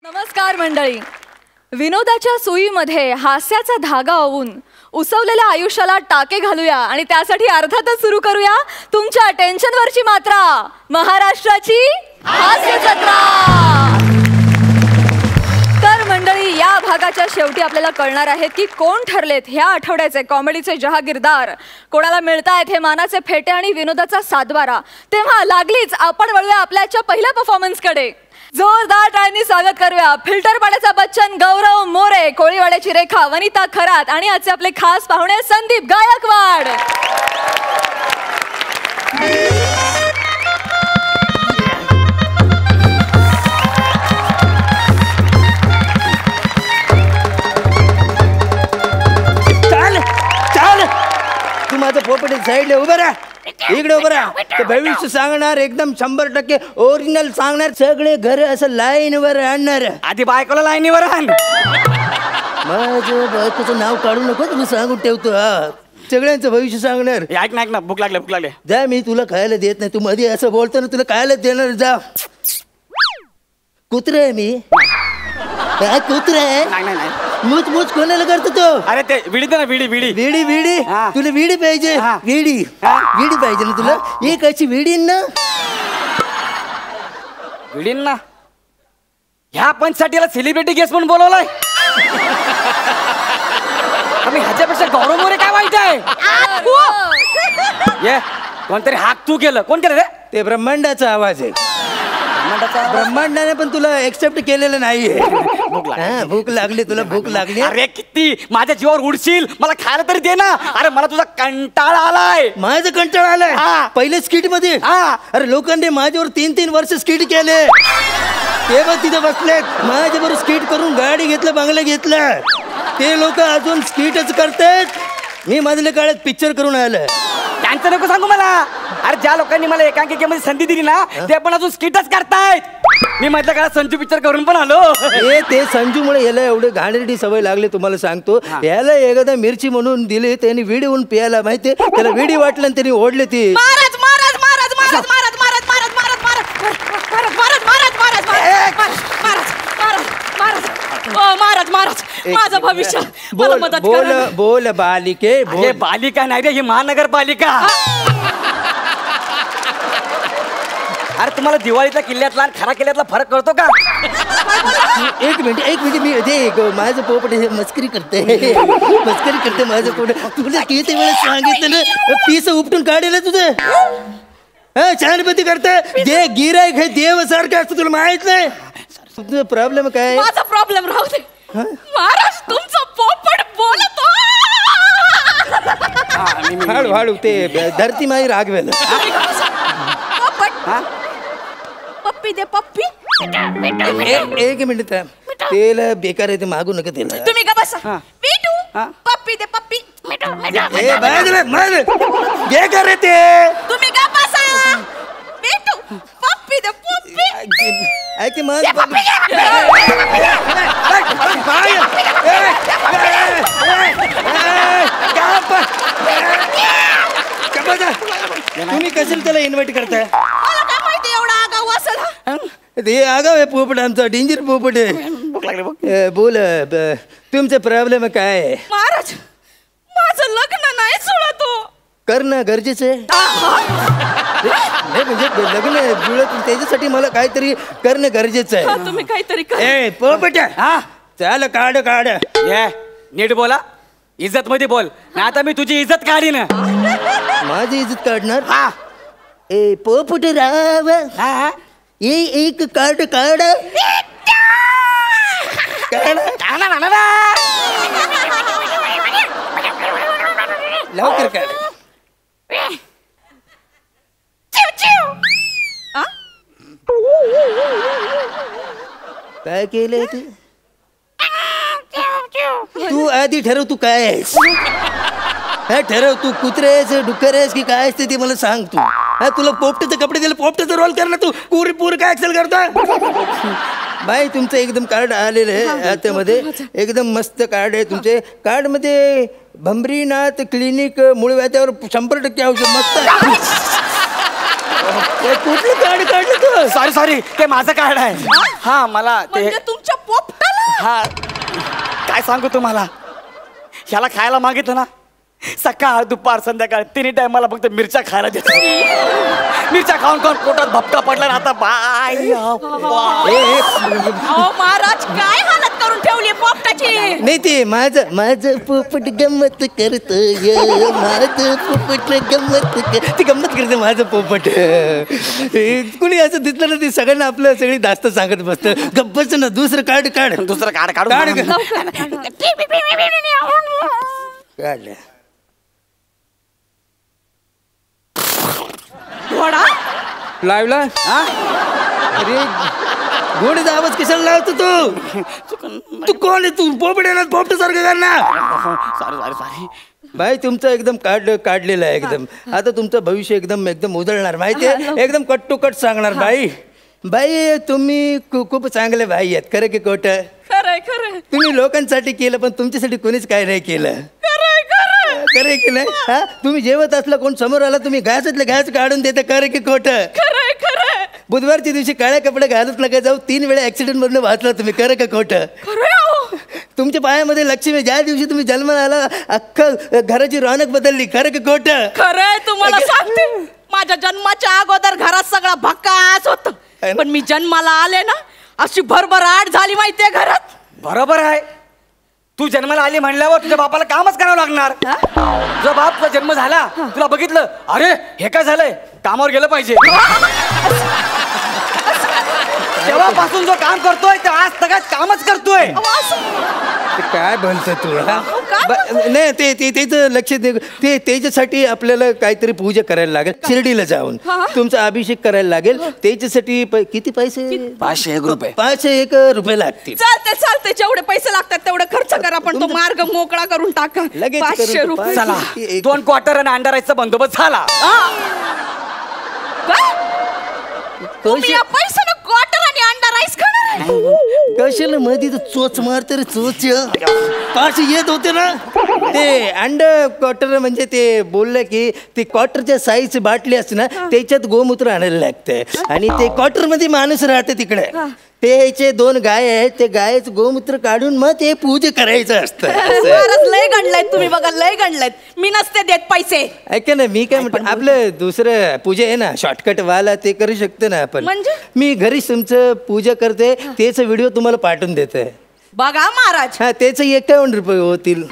नमस्कार मंडळी. विनोदाच्या सुईमध्ये हास्याचा धागा ओवून उसवलेल्या आयुष्याला टाके घालूया आणि त्यासाठी अर्थातच सुरू करूया तुमच्या टेन्शनवरची मात्रा, महाराष्ट्राची हास्य जत्रा. तर मंडळी, या भागाच्या शेवटी आपल्याला कळणार आहेत की कोण ठरलेत ह्या आठवड्याचे कॉमेडीचे जहागीरदार, कोणाला मिळतायत हे मानाचे फेटे आणि विनोदाचा सातबारा. तेव्हा लागलीच आपण वळूया आपल्याच्या पहिल्या परफॉर्मन्सकडे. जोरदार टाळ्यांनी स्वागत करूया फिल्टर पाड्याचा बच्चन गौरव मोरे, कोळीवाड्याची रेखा वनिता खरात आणि आजचे आपले खास पाहुणे संदीप गायकवाड. चाल चाल, तू माझं पोपट साईडला उभं राहा, इकडे उभं राहा. ते भविष्य सांगणार, एकदम 100% ओरिजिनल सांगणार, सगळे घर असं लाईनवर आणणार. आधी बायकोला लाईनीवर आण. माझं बायकोचं नाव काढू नको, तू सांगून ठेवतो. हा, सगळ्यांचं भविष्य सांगणार. ऐक ना, ऐक ना, भूक लागले. जा, मी तुला खायला देत नाही. तू मध्ये असं बोलतो ना, तुला खायला देणार. जा. कुत्रा आहे मी, कुत्रा आहे. नाही. मूच मूच कोणाला करतो तो? अरे ते विडी दे ना, विडी. विडी विडी, हा. तुला विडी पाहिजे? हा. विडी विडी पाहिजे ना तुला? एक अशी विडी ना, विडीन ना. ह्या पंचसाठीला सेलिब्रिटी गेस्ट म्हणून बोलवलाय. आम्ही ह्याच्यापेक्षा गौरव मोरे काय वाईट आहे? ये कोणतरी हाक तू केलं. कोण केलं रे? ते ब्रह्मांडाचा आवाज आहे. ब्रह्मांडाने पण तुला एक्सेप्ट केलेलं नाहीये. भूक लागली तुला, भूक लागली. अरे किती माझ्या जीवावर उडशील, मला खायला तरी दे ना. अरे मला तुझा कंटाळा आलाय. माझं कंटाळा आलाय. पहिले स्किट मध्ये अरे लोकांनी माझ्यावर 3-3 वर्ष स्किट केले. ते बघ तिथे बसलेत, माझ्याबरोबर स्किट करून गाडी घेतलं, बंगला घेतलं. ते लोक अजून स्किटच करतात. मी मधल्या काळात पिक्चर करून आलं. त्यांचं नको सांगू मला. अरे ज्या लोकांनी मला एकांकिकेमध्ये संधी दिली ना, ते पण अजून स्किटच करतायत. मी मधल्या काळात संजू पिक्चर करून पण आलो. ते संजूमुळे याला एवढे घाणेरडी सवय लागली, तुम्हाला सांगतो. याला एकदा मिरची म्हणून दिली, त्यांनी विडी होऊन प्यायला, माहितीये त्याला विडी वाटलं आणि त्यांनी ओढले ती. महाराज माझं भविष्य मला मदत करा. बोल बालिके. हे बालिका नाही रे, ही महानगरपालिका. अरे तुम्हाला दिवाळीतल्या किल्ल्यातला आणि खरा किल्ल्यातला फरक कळतो का? एक मिनिट मी ते माझं पोपट मस्करी करते माझं पोपट. तुला किती वेळा सांगितलं ना, पीस उपटून काढेल तुझं. छानपती करते. जे गिराईक हे देव सारखं असतं, तुला माहित नाही. तुझं प्रॉब्लेम काय? माझा प्रॉब्लेम राहू दे महाराज, तुमचा पोपट बोलतो. हळू ते धरती माई रागवेल. पप्पी दे पप्पी. एक मिनिट, तेला बेकार आहे ते मागू नका त्याला. तुम्ही का बसा. पिटू पप्पी दे पप्पी. बेकार आहे ते. तुम्ही का बसा. पिटू पप्पी दे पप्पी. ऐक तुम्ही कशाला त्याला इन्व्हाइट करताय? मला काय माहिती एवढा आगाऊ असेल. ते आगाव आहे पोपट, आमचा डेंजर पोपट आहे. बोल, तुमचा प्रॉब्लेम काय आहे? महाराज माझं लग्न नाही जुळत. करणं गरजेचं आहे. म्हणजे लग्न जुळत, त्याच्यासाठी मला काहीतरी करणं गरजेचं आहे. तुम्ही काहीतरी पोपट चाल काढ. ये नीट बोला, इज्जत मध्ये बोल, नाही आता मी तुझी इज्जत काढीन. माझी इज्जत काढणार? ए पोपट राव, एक कार्ड काढ. लवकर काढ. काय केलंय तू आधी ठरव, तू काय आहेस. ठरव, तू कुत्रे आहेस, डुक्कर आहेस की काय असते ते मला सांग. तू तुला पोपटाचे कपडे दिले, पोपटाचा रोल कर ना. तू पूर काय ऍक्सेल करता. बाई तुमचं एकदम कार्ड आलेलं आहे हातामध्ये, एकदम मस्त कार्ड आहे. तुमचे कार्ड मध्ये भंबरीनाथ क्लिनिक मूळ व्याध्यावर 100% औषध मस्त आहे. कुठलं कार्ड काढलं तू? सॉरी ते माझं कार्ड आहे. हा मला ते तुमच्या हा काय सांगू तुम्हाला, ह्याला खायला मागितलं ना, सकाळ दुपार संध्याकाळ तिन्ही टाइम मला फक्त मिरच्या खायला देत. मिरच्या खाऊन खाऊन पोटात भपका पडला ना आता. बाय महाराज काय हालत करून ठेवली पोपटाची. नाही ते माझं पोपट गंमत करतोय, माझं पोपट गंमत ती गंमत करते माझं पोपट. कुणी असं दिसलं ना ते सगळ्यांना आपलं सगळी दास्त सांगत बसतं. गप्पच ना, दुसरं काढ दुसरं काढ काढलं. घोडा लावला. अरे घोडीचा आवाज कशाला लावतो तू कोण आहे? तू पोपट येणार पोपट सारखं करणार. सॉरी बाई तुमचं एकदम काढलेलं आहे एकदम. आता तुमचं भविष्य एकदम उजळणार माहितीये, एकदम कट टू कट सांगणार. बाई तुम्ही खूप चांगले बाई आहेत. खरं की खोट? खरंय खरंय तुम्ही लोकांसाठी केलं पण तुमच्यासाठी कोणीच काय नाही केलं. खरं की नाही? हा तुम्ही जेवत असला कोण समोर आला तुम्ही घासातले घास काढून देता. खरं की खोट? खरंय खरंय बुधवारच्या दिवशी काळ्या कपडे घालत नका जाऊ. 3 वेळा ऍक्सिडेंट मधून वाचला तुम्ही. खरं का खोट? तुमच्या पायामध्ये लक्ष्मी, ज्या दिवशी तुम्ही जन्माला आला अख्खं घराची रौनक बदलली. खरं की खोट? खरंय तुम्हाला सांगते, माझ्या जन्माच्या अगोदर घरात सगळा भकास होत, पण मी जन्माला आले ना अशी भरभराट झाली माहितीये घरात. बरोबर आहे. तू जन्माला आली म्हणल्यावर तुझ्या बापाला कामच करावं लागणार. तुझा बाप तुझा जन्म झाला, तुला बघितलं, अरे हे काय झालंय, कामावर गेलं पाहिजे. तेव्हापासून जो काम करतोय ते आज सगळ्यात कामच करतोय. काय बोलतो तू? नाही ते त्याचं लक्ष दे. ते त्याच्यासाठी आपल्याला काहीतरी पूजा करायला लागेल. शिर्डीला जाऊन तुमचा अभिषेक करायला लागेल. त्याच्यासाठी किती पैसे? 501 रुपये. 501 रुपये लागतील. चालते जेवढे पैसे लागतात तेवढे खर्च करा, पण तो मार्ग मोकळा करून टाका. लगेच 500 रुपये. चला 2 क्वार्टर आणि अंडा राईसचा बंदोबस्त झाला. तुम्ही या पैशानं क्वार्टर आणि अंडा राईस खाणार? कशाला मध्ये तर चोच मारते रे चोच. पाच येत होते ना ते अंड क्वार्टर. म्हणजे ते बोललं की ते क्वार्टरच्या साईजची बाटली असते ना त्याच्यात गोमूत्र आणायला लागतंय. आणि ते क्वार्टर मध्ये माणूस राहते तिकडे. त्याचे 2 गाय आहेत. ते गायचं गोमूत्र काढून मग ते पूजा करायचं असतं. लय गणलायत तुम्ही बघा, लय गणलायत. मी नसते देत पैसे. ऐका ना मी काय म्हणतो, आपलं दुसरं पूजा आहे ना शॉर्टकट वाला, ते करू शकतो ना आपण. म्हणजे? मी घरीच तुमचं पूजा करते, त्याचा व्हिडिओ तुम्हाला पाठवून देते. बघा महाराज. हा त्याचे 51 रुपये होतील.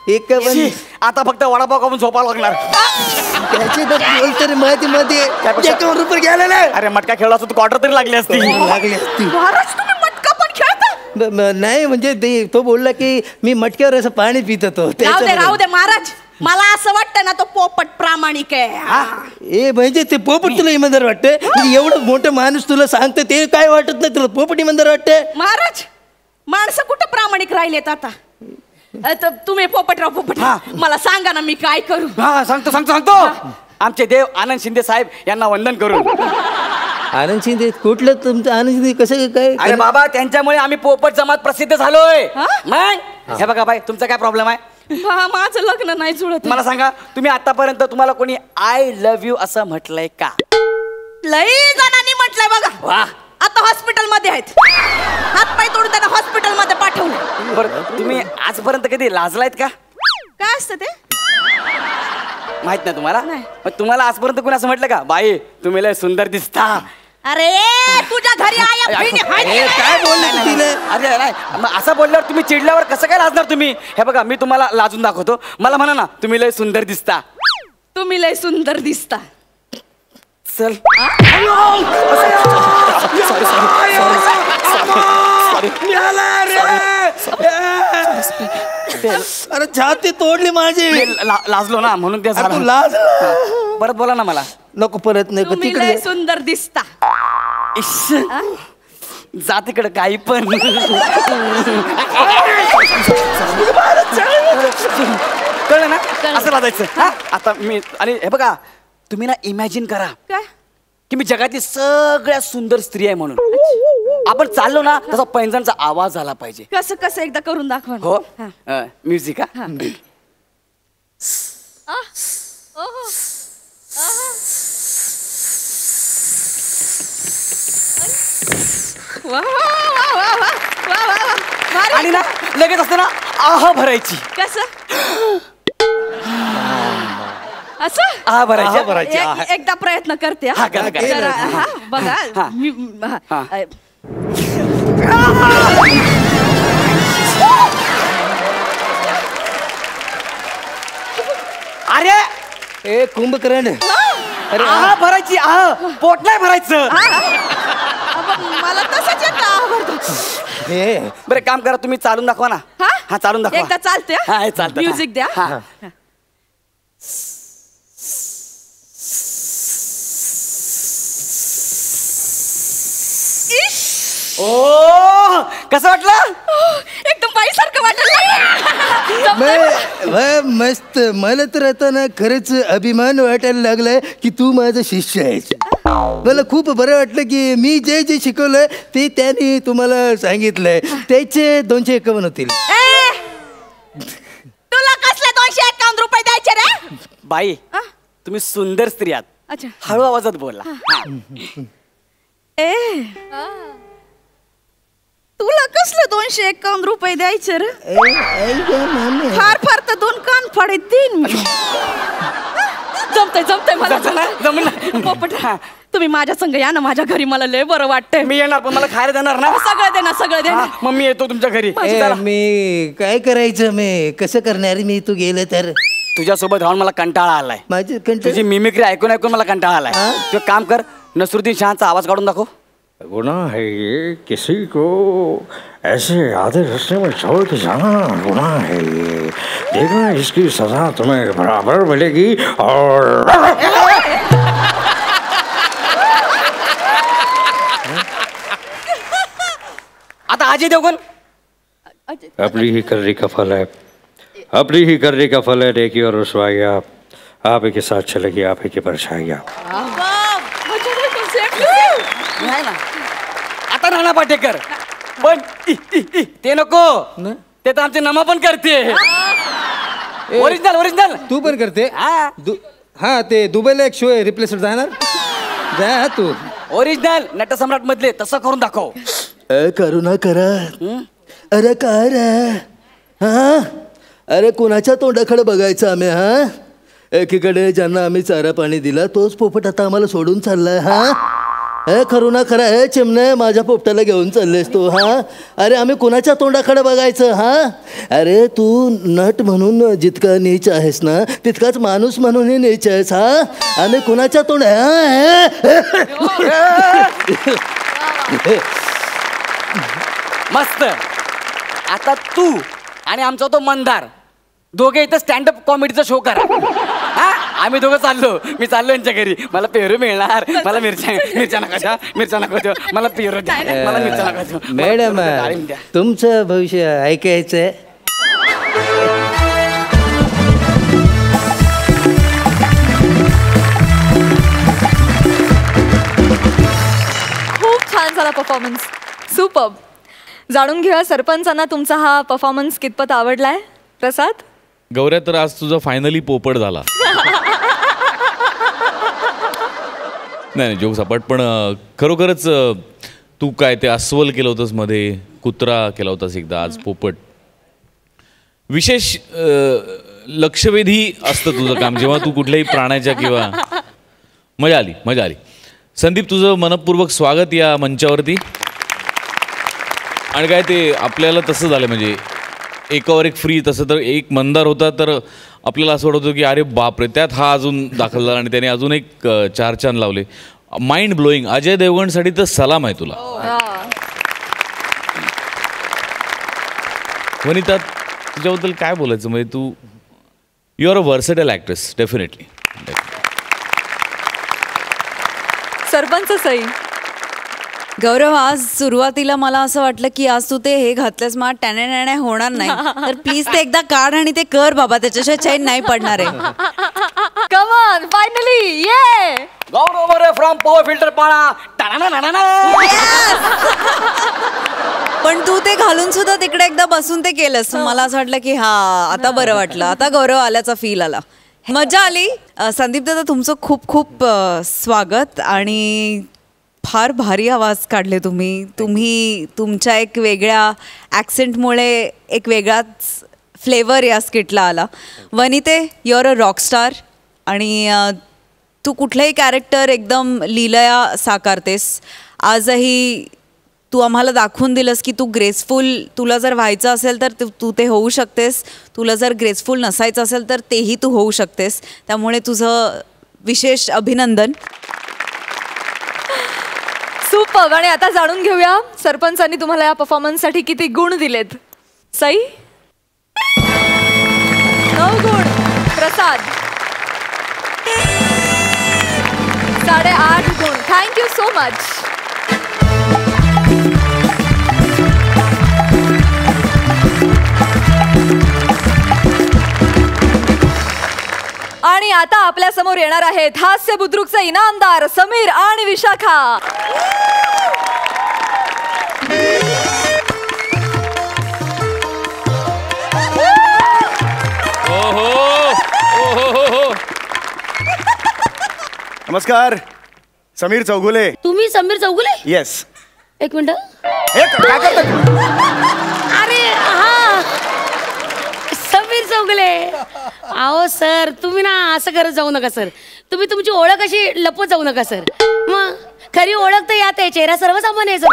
51. आता फक्त वडापाव खाऊन झोपा लागणार. त्याचे तर बोलतो रे मध्ये 51 रुपये घ्यायला ना. अरे मटका खेळला असतो क्वार्टर तरी लागली असती. लागली असती. महाराज तुम्ही मटका पण खेळता? नाही म्हणजे तो बोलला की मी मटक्यावर असं पाणी पित होतो. राहू दे महाराज, मला असं वाटतं ना तो पोपट प्रामाणिक आहे. ए म्हणजे ते पोपट तुला इमानदार वाटतंय? म्हणजे एवढं मोठं माणूस तुला सांगतं ते काय वाटत नाही तुला? पोपट इमानदार वाटतंय? महाराज माणसं कुठं प्रामाणिक राहिलेत आता? तुम्ही पोपटराव मला सांगा ना मी काय करू? हा सांगतो. आमचे देव आनंद शिंदे साहेब यांना वंदन करू. आनंद शिंदे कुठलं तुमचं? आनंद शिंदे कसं काय? अरे बाबा त्यांच्यामुळे आम्ही पोपट जमात प्रसिद्ध झालोय. मग हे बघा बाई तुमचा काय प्रॉब्लेम आहे? माझं लग्न नाही जुळत. मला सांगा, तुम्ही आतापर्यंत तुम्हाला कोणी आय लव्ह यू असं म्हटलंय का? लई जणांनी म्हटलंय बघा. वा. आता हॉस्पिटल मध्ये आहेत. हात पाय तोडून त्यांना हॉस्पिटल मध्ये पाठवलं. बरं तुम्ही आजपर्यंत कधी लाजलायत का? काय असतं ते माहित नाही तुम्हाला? नाही. मग तुम्हाला आजपर्यंत कोणी असं म्हटलं का, बाई तुम्ही लय सुंदर दिसता? अरे तुझ्या घरी काय बोलले तिने? अरे नाही मग असं बोलल्यावर तुम्ही चिडल्यावर कसं काय लाजणार तुम्ही? हे बघा मी तुम्हाला लाजून दाखवतो. मला म्हणा ना तुम्ही लय सुंदर दिसता. तुम्ही लय सुंदर दिसता. चल. अरे छाती तोडली माझी. लाजलो ना म्हणून ते तू लाज. परत बोला ना मला. नको परत नको. तुम्ही तिकडे लय सुंदर दिसता. जा तिकडे काही पण. कळलं ना असं लाजायचं. आता मी आणि हे बघा तुम्ही ना इमॅजिन करा काय की मी जगातली सगळ्यात सुंदर स्त्री आहे म्हणून. आपण चाललो ना तसा पैंजणचा आवाज झाला पाहिजे. कसं कसं एकदा करून दाखवा. हो म्युझिक. लगेच असते ना आहा भरायची. कसं असं आहा भरायची. एकदा प्रयत्न करते हा, करा, करा. जरा, हा, बघा हा. मी हा. अरे ए कुंभकर्ण आहा भरायची. आहा पोट नाही भरायचं. मला तसंच येतं आवडतं. हे बरं काम करा तुम्ही चालून दाखवा ना. हा चालून दाखवा. एकदा चालते हा, हे चालतं. म्युझिक द्या. हा. ओ कसं वाटलं? एकदम बाईसारखं वाटलं. मस्त. मला तर आता ना खरंच अभिमान वाटायला लागलाय की तू माझा शिष्य आहेस. मला खूप बरं वाटलं की मी जे जे शिकवलंय ते त्यांनी तुम्हाला सांगितलंय त्याचे 251 होतील. तुला कसले 251 रुपये द्यायचे रे? बाई तुम्ही सुंदर स्त्री आहात. अच्छा. हळू आवाजात बोला. ए तुला कसले 251 रुपये द्यायचे रे? फार फार तर 2 कान फाडे 3 मी. जमतंय मला. जमलं. पोपट तुम्ही माझ्या संग या ना माझ्या घरी. मला लय बरं वाटतंय. मी येणार पण मला खायला देणार ना. सगळं दे ना. हा, मग मी येतो तुमच्या घरी. मी काय करायचं मी कसं करणार मी तू गेलं तर तुझ्यासोबत राहून मला कंटाळा आलाय. माझी तुझी मिमिक्री ऐकून ऐकून मला कंटाळा आलाय. तू एक काम कर नसरुद्दीन शहाचा आवाज काढून दाखव. गुनाह है ये किसी को ऐसे आधे रास्ते में छोड़ के जाना गुनाह है ये. देखना इसकी सजा तुम्हें बराबर मिलेगी. और आता अजय देवगन. अपनी ही करने का फल है. अपनी ही करने का फल है. नेकी और रुसवाइयाँ आप ही के साथ चलेगी. आप ही की परछाइयाँ. नाही ना आता नाना पाटेकर पण ते नको. ते तर आमचे नमा पण करते. ओरिजिनल तू पण करते. हा ते दुबईला एक शो आहे रिप्लेसर जाणार जा तू. ओरिजिनल नटसम्राट मधले तसं करून दाखव. करुणा करा. अरे काय रे हा अरे कोणाच्या तोंडाकडे बघायचं आम्ही. हा एकीकडे ज्यांना आम्ही चारा पाणी दिला तोच पोपट आता आम्हाला सोडून चाललाय. हा करुणा खरा हे चिमणे माझ्या पोपटाला घेऊन चाललेस तू. हा अरे आम्ही कुणाच्या तोंडाकडे बघायचं. हा अरे तू नट म्हणून जितका नीच आहेस ना तितकाच माणूस म्हणूनही नीच आहेस. हा आम्ही कुणाच्या तोंड मस्त. आता तू आणि आमचा तो मंदार दोघे इथं स्टँडअप कॉमेडीचा शो करा. हा आम्ही दोघं चाललो. मी चाललो यांच्या घरी. मला पेरू मिळणार. मला मिरच्या नका द्या. मिरच्या नका द्या. मला पेरू द्या. मला मिरच्या नका द्या. मॅडम डाळिंब द्या. तुमचं भविष्य ऐकायचंय. खूप छान झाला परफॉर्मन्स. सुपर्ब. जाणून घेऊया सरपंचांना तुमचा हा परफॉर्मन्स कितपत आवडलाय. प्रसाद. गौऱ्या तर आज तुझा फायनली पोपट झाला. नाही जोक सपाट पण खरोखरच तू काय ते अस्वल केलं होतंस मध्ये कुत्रा केला होतास एकदा आज पोपट. विशेष लक्षवेधी असतं तुझं काम जेव्हा तू कुठल्याही प्राण्याच्या किंवा मजा आली. संदीप तुझं मनपूर्वक स्वागत या मंचावरती. आणि काय ते आपल्याला तसं झालं म्हणजे एकावर एक फ्री. तसं तर एक मंदार होता तर आपल्याला असं वाटत होतं की अरे बापरे त्यात हा अजून दाखल झाला आणि त्याने अजून एक 4 चांद लावले. Mind blowing. अजय देवगणसाठी तर सलाम आहे तुला. वनिता तुझ्याबद्दल काय बोलायचं म्हणजे तू you are a versatile actress definitely. Sarpanch Sai. Gaurav आज सुरुवातीला मला असं वाटलं की आज तू ते हे घातलंस मग टॅने होणार नाही तर प्लीज ते एकदा काढ आणि ते कर बाबा. त्याच्याशिवाय चैन नाही पडणार आहे. कम ऑन फायनली ये. गौरव फ्रॉम पॉवर फिल्टर पाळा. पण तू ते घालून सुद्धा तिकडे एकदा बसून ते केलंस. मला असं वाटलं की हा आता बरं वाटलं. आता गौरव आल्याचा फील आला. मजा आली. संदीप दादा तुमचं खूप खूप स्वागत. आणि फार भारी आवाज काढले तुम्ही तुमच्या एक वेगळ्या ॲक्सेंटमुळे एक वेगळाच फ्लेवर या स्किटला आला. वनिते, युअर अ रॉकस्टार आणि तू कुठलंही कॅरेक्टर एकदम लीलया साकारतेस. आजही तू आम्हाला दाखवून दिलंस की तू ग्रेसफुल, तुला जर व्हायचं असेल तर तू ते होऊ शकतेस, तुला जर ग्रेसफुल नसायचं असेल तर तेही तू होऊ शकतेस. त्यामुळे तुझं विशेष अभिनंदन. सुपर. आणि आता जाणून घेऊया सरपंचांनी तुम्हाला या परफॉर्मन्ससाठी किती गुण दिलेत. सई 9 गुण, प्रसाद 8.5 गुण. Thank you so much. आणि आता आपल्या समोर येणार आहेत हास्य बुद्रुकचे इनामदार समीर आणि विशाखा. नमस्कार, समीर चौगुले. तुम्ही समीर चौगुले? येस. एक मिनिट. काय करता? अरे हा, समीर चौगुले. अहो सर, तुम्ही ना असं करत जाऊ नका सर. तुम्ही तुमची ओळख अशी लपवत जाऊ नका सर. मग खरी ओळख तर यात आहे, चेहरा सर्वसामान्य आहे सर.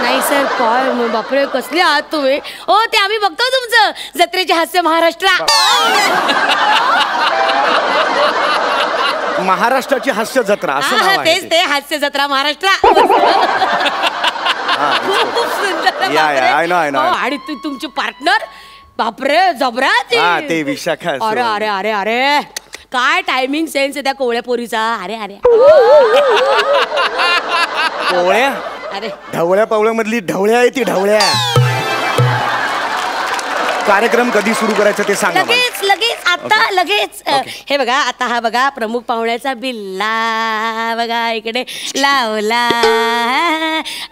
नाही सर, काय बापरे, कसले आहात तुम्ही. हो, ते आम्ही बघतो तुमचं जत्रेचे हास्य महाराष्ट्र. महाराष्ट्राची हास्य जत्रा असं नाव आहे. तेच ते, हास्य जत्रा महाराष्ट्र. खूप सुंदर. या, I know. आणि तुमची पार्टनर, बापरे जबरा ती. ते विशाखा. अरे अरे अरे अरे, काय टायमिंग सेन्स आहे त्या कोवळ्या पोरीचा. अरे अरे, कोवळ्या, अरे ढवळ्या पावळ्या मधली ढवळ्या आहे ती. ढवळ्या. कार्यक्रम कधी सुरू करायचा ते सांगा. लगेच आता लगेच. हे बघा, आता हा बघा प्रमुख पाहुण्याचा बिल्ला बघा इकडे लावला.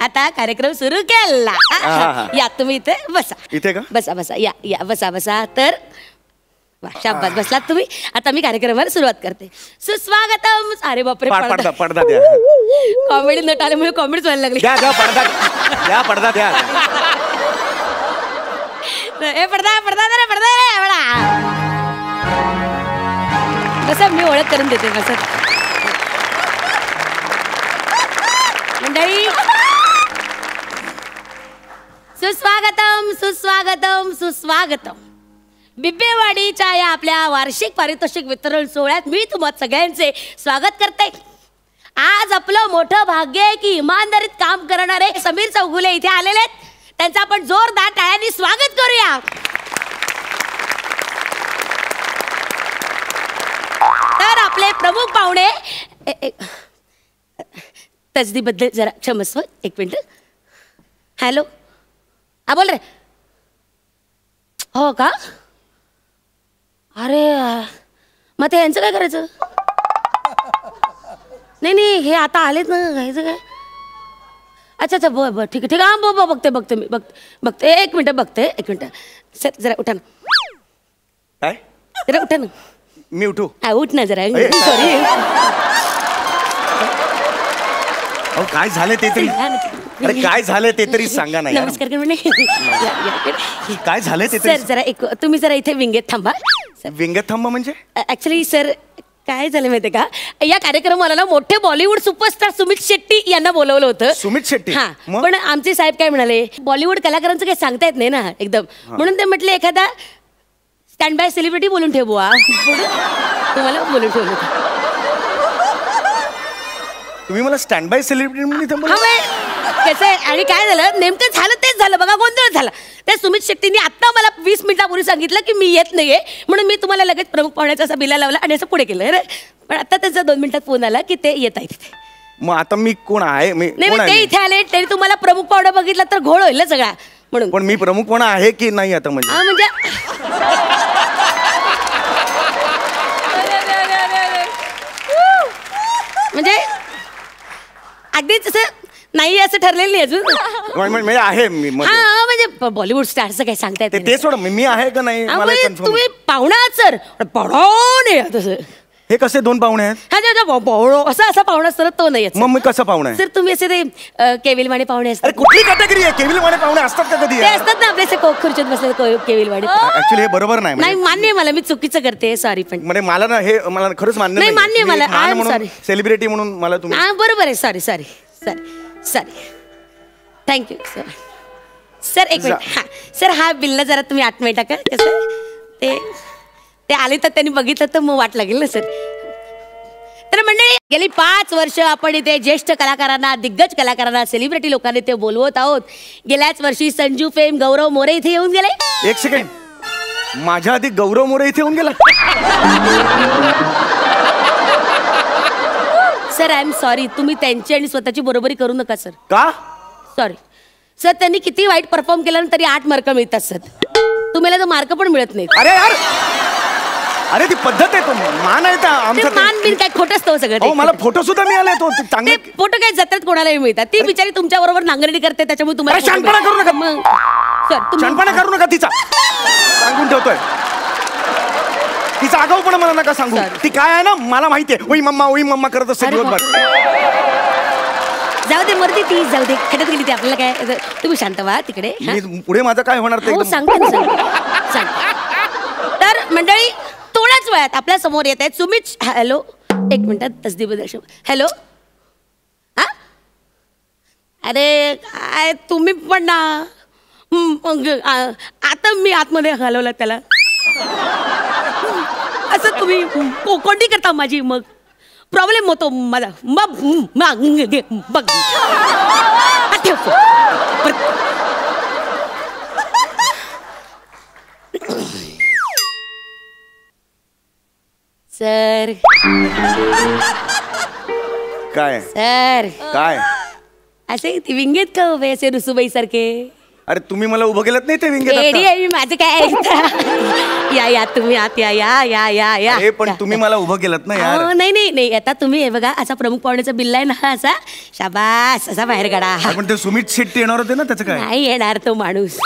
आता कार्यक्रम सुरू केला. या तुम्ही इथे बसा. इथे का? बसा बसा, या बसा. तर शाबास, बसलात तुम्ही. आता मी कार्यक्रमाला सुरुवात करते. सुस्वागतम. अरे बापरे, पडदा द्या. कॉमेडी नट आल्यामुळे कॉमेडीच व्हायला लागली. पडदा द्या. पडदा बसा, मी ओळख करून देते. बसा मंडळी. सुस्वागतम. बिब्बेवाडीच्या या आपल्या वार्षिक पारितोषिक वितरण सोहळ्यात मी तुम्हा सगळ्यांचे स्वागत करते. आज आपलं मोठं भाग्य आहे की इमानदारीत काम करणारे समीर चौगुले इथे आलेले आहेत. त्यांचं आपण जोरदार टाळ्यांनी स्वागत करूया. तर आपले प्रमुख पाहुणे, तजदीबद्दल जरा क्षमस्व. एक मिनिट. हॅलो, हा बोल रे. हो का? अरे मग ते यांचं काय करायचं? नाही, हे आता आलेत ना, घ्यायचं काय? अच्छा, बरं ठीक आहे. हा बघते मी बघते. एक मिनिट. सर जरा उठा ना. काय? जरा उठा ना. मी उठू? उठ ना जरा. सॉरी. काय झालं ते तरी? अरे काय झालं ते तरी सांगा ना. नमस्कार. काय झालं ते सर जरा तुम्ही जरा इथे विंगेत थांबा. विंगेत थांबा म्हणजे? ऍक्च्युली सर काय झालं माहितीये का, या कार्यक्रमाला ना मोठे बॉलिवूड सुपरस्टार सुमित शेट्टी यांना बोलवलं होतं. सुमित शेट्टी? हा, पण आमचे साहेब काय म्हणाले, बॉलिवूड कलाकारांचं काही सांगता येत नाही ना एकदम, म्हणून ते म्हटले एखादा स्टँड बाय सेलिब्रिटी बोलून ठेवू. तुम्हाला बोलून ठेवलं. तुम्ही मला स्टँड बाय सेलिब्रिटी कसं आहे, आणि काय झालं नेमकं झालं तेच झालं बघा, गोंधळ झाला. त्या सुमित शेट्टींनी आता मला 20 मिनिटापूर्वी सांगितलं की मी येत नाहीये, म्हणून मी तुम्हाला लगेच प्रमुख पाहुण्याचा असा बिल्ला लावला आणि असं पुढे केलं. पण आता त्यांचा 2 मिनिटात फोन आला की ते येत आहेत. मग आता मी कोण आहे? नाही, ते इथे आले, त्यांनी तुम्हाला प्रमुख पाहुणा बघितला तर घोळ होईल सगळा म्हणून. पण मी प्रमुख कोण आहे की नाही आता? म्हणजे म्हणजे अगदीच असं नाही असं ठरलेलं नाही अजून. म्हणजे आहे मी. हा, म्हणजे बॉलिवूड स्टारचं काही सांगता येत ते सोड, मी आहे का नाही मला तुम्ही पाहुणा आहात सर, पाहुणा नाही तसं. हे कसे 2 पाहुणे आहेत? हा पाहुणो असा पाहुणा असतो ना, तो नाही मग मी कसं पाहुणे आहे? सर तुम्ही असे ते केविलवाणे पाहुणे अरे असतात. कुठली कॅटेगरी आहे? केविलवाणे पाहुणे असतात का कधी? ते असतात ना आपले खुर्चीत बसले केविलवाणे. ऍक्च्युली हे बरोबर नाही नाही मान्य आहे मला, मी चुकीचं करते, सॉरी. पण म्हणजे मला ना हे मला खरंच मान्य नाही, मान्य आहे मला. I am sorry. सेलिब्रिटी म्हणून मला तुम्ही हा बरोबर आहे, sorry sorry sorry sorry, thank you sir. Sir एक मिनिट, हा सर हा बिलला जरा तुम्ही 8 मिनिट टाका. कसं ते आले तर त्यांनी बघितलं तर मग वाट लागेल ना सर. तर मंडळी गेली 5 वर्ष आपण इथे ज्येष्ठ कलाकारांना, दिग्गज कलाकारांना, सेलिब्रिटी लोकांना इथे बोलवत आहोत. गेल्याच वर्षी संजू फेम गौरव मोरे इथे येऊन गेले. एक सेकंड, माझ्या आधी गौरव मोरे इथे येऊन गेला. सर आय एम सॉरी, तुम्ही त्यांची आणि स्वतःची बरोबरी करू नका सर. का? सॉरी सर, त्यांनी किती वाईट परफॉर्म केलं तरी 8 मार्क मिळतात सर. तुम्हाला तर मार्क पण मिळत नाहीत. अरे यार, अरे ती पद्धत आहे, तो मान आहे ते आमचा. मान बिन काय खोटं असतं सगळं ते. मला फोटो सुद्धा मिळालाय तो ते चांगले. फोटो काय जत्रेत कोणालाही मिळतात. ती बिचारी तुमच्या बरोबर नांगरणी करते, त्याच्यामुळे तुम्हाला अरे शानपणा करू नका. मग सर शानपणा करू नका तिचा, सांगून ठेवतोय. तिचा आगाऊपणा मला नका सांगू. ती काय आहे ना मला माहितीये, ओई मम्मा करत असते दिवसभर. जाऊ दे मर्दी, ती जाऊ दे, खेळत गेली ती. आपल्याला काय, तुम्ही शांत व्हा तिकडे. पुढे माझं काय होणार ते हो सांगते ना, सांग. तर मंडळी थोड्याच वेळात आपल्या समोर येत आहेत सुमित. हॅलो, एक मिनिटात तसदी बदल. हॅलो, हा अरे काय तुम्ही पण ना, आता मी आतमध्ये हलवलं त्याला. असं तुम्ही कोणती करता माझी, मग प्रॉब्लेम होतो माझा. बघ सर. काय सर काय असे विंगेत का उभे असे रुसूबाई सारखे? अरे तुम्ही मला उभं केलं नाही ते विंगेत एडी आता. आहे मी, माझं काय. या तुम्ही आत या. अरे पण तुम्ही मला उभं केलं ना यार. नाही आता तुम्ही हे बघा, असा प्रमुख पाहुण्याचा बिल्ला आहे ना, असा शाबास असा बाहेर काढा. पण ते सुमित शेट्टी येणार होते ना, त्याचं काय? नाही येणार तो माणूस.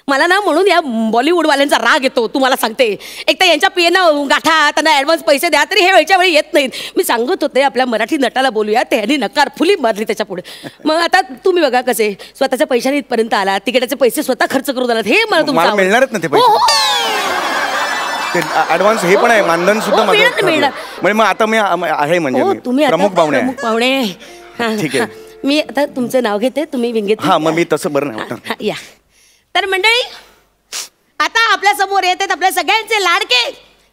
मला ना म्हणून या बॉलिवूडवाल्यांचा राग येतो, तुम्हाला सांगते. एक तर यांच्या पियेनं गाठा, त्यांना ऍडव्हान्स पैसे द्या, तरी हे वेळच्या वेळी येत नाहीत. मी सांगत होते आपल्या मराठी नटाला बोलूया, त्यांनी नकार फुली मारली त्याच्या पुढे. मग आता तुम्ही बघा कसे स्वतःच्या पैशाने इथपर्यंत आला, तिकीटाचे पैसे स्वतः खर्च करून आलात. हे मला मला मिळणारच ना ते पैसे. ते ऍडव्हान्स हे पण आहे, मानधन सुद्धा माझं मिळणार. म्हणजे मग आता मी आहे म्हणजे मी तुम्ही प्रमुख पाहुणे आहे. पाहुणे ठीक आहे. मी आता तुमचं नाव घेते, तुम्ही विंगेत. हा मग मी तसं बरं नाही होतं. या. तर मंडळी आता आपल्या समोर येत आहेत आपल्या सगळ्यांचे लाडके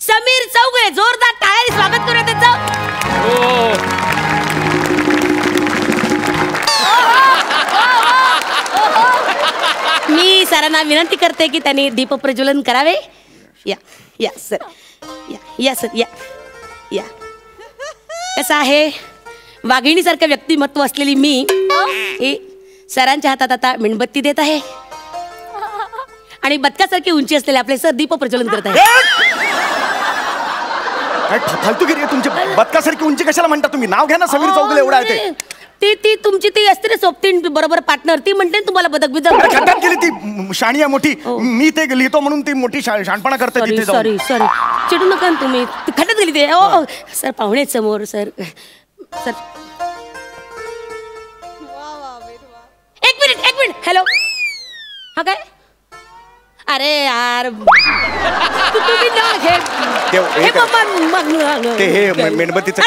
समीर चौगुले. जोरदार टाळ्यांनी स्वागत करूया त्यांचं. मी सरांना विनंती करते की त्यांनी दीप प्रज्वलन करावे. या सर, या सर, या. कसं आहे, वाघिणीसारखं व्यक्तिमत्व असलेली मी हे सरांच्या हातात आता मेणबत्ती देत आहे आणि बदकासारखी उंची असलेले आपले सर दीप प्रज्वलन करत आहे. फालतूगिरी आहे तुमची. बदकासारखी उंची कशाला म्हणता तुम्ही? नाव घ्या ना, समीर चौगुले एवढा आहे ते. ती तुमची ती असते ना सोबतीन बरोबर पार्टनर, ती म्हणते ना तुम्हाला बदक बिदक. खड्ड्यात गेली ती, शाणी आहे मोठी. मी ते लिहितो म्हणून ती मोठी शाणपणा करते तिथे जाऊन. सॉरी चिडू नका ना तुम्ही. खड्ड्यात गेली ते. ओ सर पाहुणे समोर सर. एक मिनिट. हॅलो, हा काय? अरे यार तुम्ही ना हे मेणबत्तीचं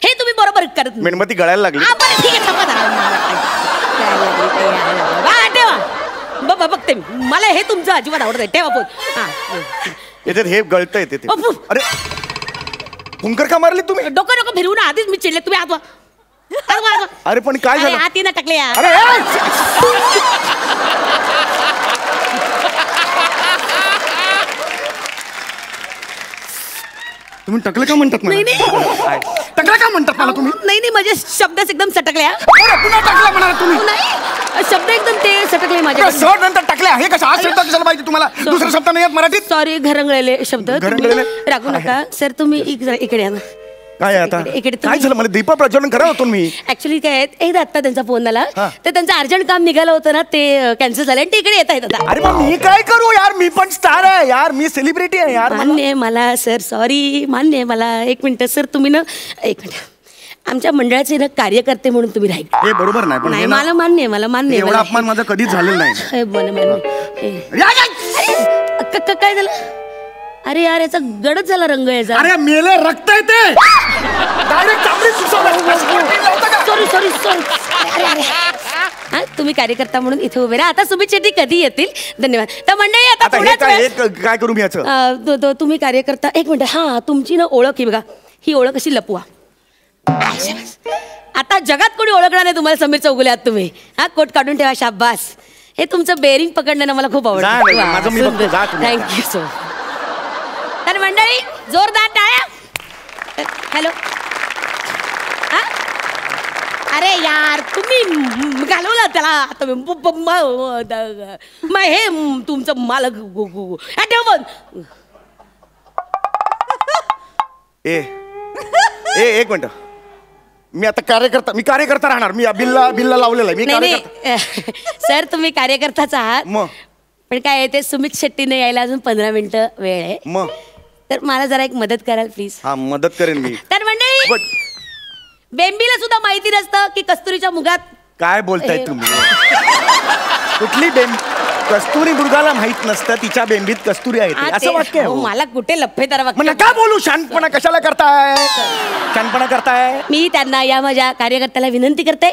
हे तुम्ही बरोबर करत. मेणबत्ती गळायला लागली. ठीक आहे, ठेवा. बघते मी. मला हे तुमचं अजिबात आवडत आहे. ठेवा फोन. याच्यात हे गळतंय तिथे. अरे फुंकर का मारली तुम्ही? डोकं फिरवून आधीच मी चिडले. तुम्ही आत. अरे पण काय झालं? हाती ना टाकले यार. तुम्ही टकले का म्हणतात मला? टकले का म्हणतात मला तुम्ही? नाही माझे शब्द एकदम सटकले. पुन्हा टाकला म्हणाला तुम्ही? नाही, शब्द एकदम ते सटकले माझ्या. सर नंतर टाकले आहे कशा? हा शब्द कशाला पाहिजे तुम्हाला? दुसरा शब्द नाही येत मराठीत? सॉरी, घरंगळलेले शब्द. घरंगळलेले? रागू नका सर. तुम्ही इकडे या ना. काय आता काय झालं मला दीपा प्रज्वलन करा होतो मी ऍक्च्युली काय आहे, एकदा आता त्यांचा फोन आला हा. तर त्यांचं अर्जंट काम निघालं होतं ना ते कॅन्सल झालं आणि ते इकडे येत आहेत आता. अरे मग मी काय करू यार मी पण स्टार आहे यार मी सेलिब्रिटी आहे यार मान्य आहे मला सर सॉरी मान्य आहे मला. एक मिनिट सर तुम्ही ना एक मिनिट आमच्या मंडळाचे ना कार्यकर्ते म्हणून तुम्ही राहील हे बरोबर नाही पण नाही हे ना- मला मान्य आहे मला मान्य आहे एवढा मला. अपमान माझा कधीच झालेला नाही हे बरं, बरं. काय झालं अरे यार याचा गडच झाला रंग याचा. अरे मेले रक्त येते डायरेक्ट सॉरी सॉरी सॉरी तुम्ही कार्यकर्ता म्हणून इथे उभे राहा. आता सुमित शेट्टी कधी येतील धन्यवाद. तर मंडळी आता आता हे थोड्याच काय वेळात- काय करू मी याचं तुम्ही कार्यकर्ता एक मिनिट हा तुमची ना ओळख ही बघा ही ओळख अशी लपवा. आता जगात कोणी ओळखणार नाही तुम्हाला समीर चौगुले आहात तुम्ही. हा कोट काढून ठेवा शाबास. हे तुमचं बेरिंग पकडणं मला खूप जा ना, माझं मी बघतो, जा आवडतं. तुम्ही. Thank you so. तर मंडळी जोरदार टाळ्या. हॅलो अरे यार तुम्ही घालवला त्याला आता हे तुमचं मालक ठेव बंद. ए एक मिनिट मी आता कार्यकर्ता राहणार मी बिल्ला लावलेला आहे मी नाही कार्यकर्ता नाही सर तुम्ही कार्यकर्ताच आहात मग पण काय आहे ते सुमित शेट्टीने यायला अजून 15 मिनिटं वेळ आहे मग तर मला जरा एक मदत कराल प्लीज. हा मदत करेन मी तर मंडळी बट बेंबीला सुद्धा माहिती नसतं की कस्तुरीच्या मुगात काय बोलताय तुम्ही कुठली कस्तुरी मृगाला माहित नसतं तिच्या बेंबीत कस्तुरी आहे हा, ती. ते- असं वाक्य आहे हो, हो. मला कुठे लफेदार वाक्य म्हणजे काय बोलू शानपणा कशाला करताय शानपणा करताय मी त्यांना या माझ्या कार्यकर्त्याला विनंती करते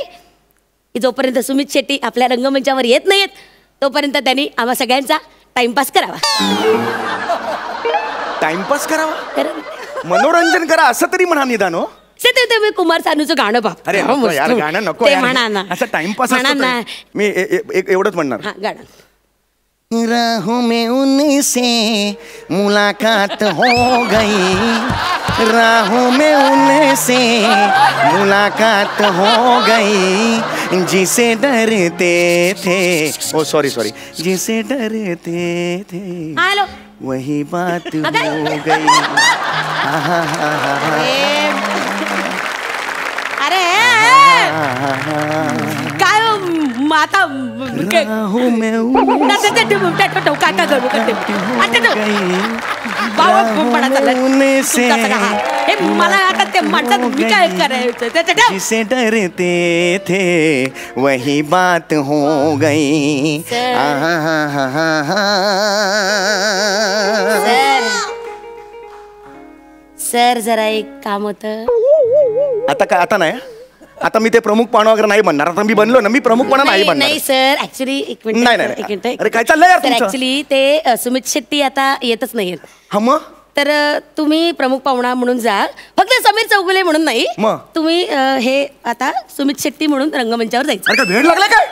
की जोपर्यंत सुमित शेट्टी आपल्या रंगमंचावर येत नाहीत तोपर्यंत त्यांनी आम्हा सगळ्यांचा टाइमपास करावा. टाइमपास करावा तर- मनोरंजन करा असं तरी म्हणा निदान हो ते मी कुमार सानूचं गाणं बाप अरे हो, नको मस्त. यार गाणं नको ते यार. म्हणा ना असं टाइमपास म्हणा असतं ना तरी. मी एवढंच म्हणणार हा गाणं. राहों में उनसे मुलाकात हो गई राहों में उनसे मुलाकात हो गई जिसे डरते थे ओ सॉरी जिसे डरते थे हॅलो वही बात अगं. हो गई अरे काय आता राहों में मला आता ते म्हणतात मी काय करायचं जिसे डरते थे वही बात हो गई सर जरा एक काम होतं. आता नाही आता मी ते प्रमुख पाहुणा वगैरे नाही बनणार आता मी बनलो ना मी प्रमुख पाहुणा नाही बनणार नाही सर ऍक्च्युली एक नाही, मिनिट नाही. एक मिनिट अरे, काय चाललंय यार तुमचं? ऍक्च्युली ते सुमित शेट्टी आता येतच नाहीयेत हा मग तर तुम्ही प्रमुख पाहुणा म्हणून जा फक्त समीर चौगुले म्हणून नाही मग? तुम्ही हे आता सुमित शेट्टी म्हणून रंगमंचावर जायचं. अरे काय वेळ लागला काय